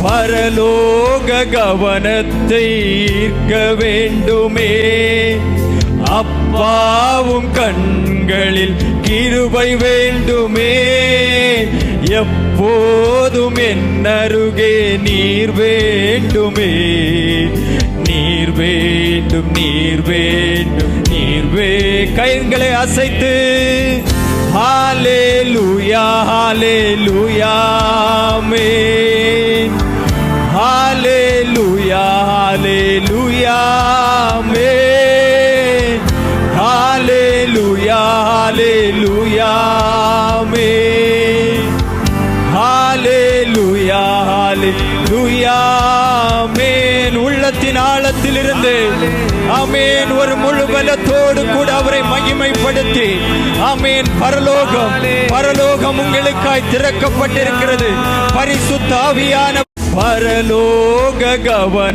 பரலோக கவனத்தை ஈர்க்க வேண்டுமே. அப்பாவும் கண்களில் கிருபை வேண்டுமே. எப்போதும் என்னருகே நீர் வேண்டுமே. நீர் வேண்டும், நீர் வேண்டும், கைகளை அசைத்து ஹalleluya ஹalleluya ஆமென். ஹalleluya ஹalleluya ஆமென். ஹalleluya ஹalleluya ஆமென். ஹalleluya ஹalleluya ஆமென். உள்ளத்தின் ஆழத்திலிருந்து ஆமென் ஒரு முழு பலத்தோடு கூட அவரை மகிமைப்படுத்தி ஆமென். பரலோகம் உங்களுக்காய் திறக்கப்பட்டிருக்கிறது. பரிசுத்த ஆவியான பரலோக கவனம்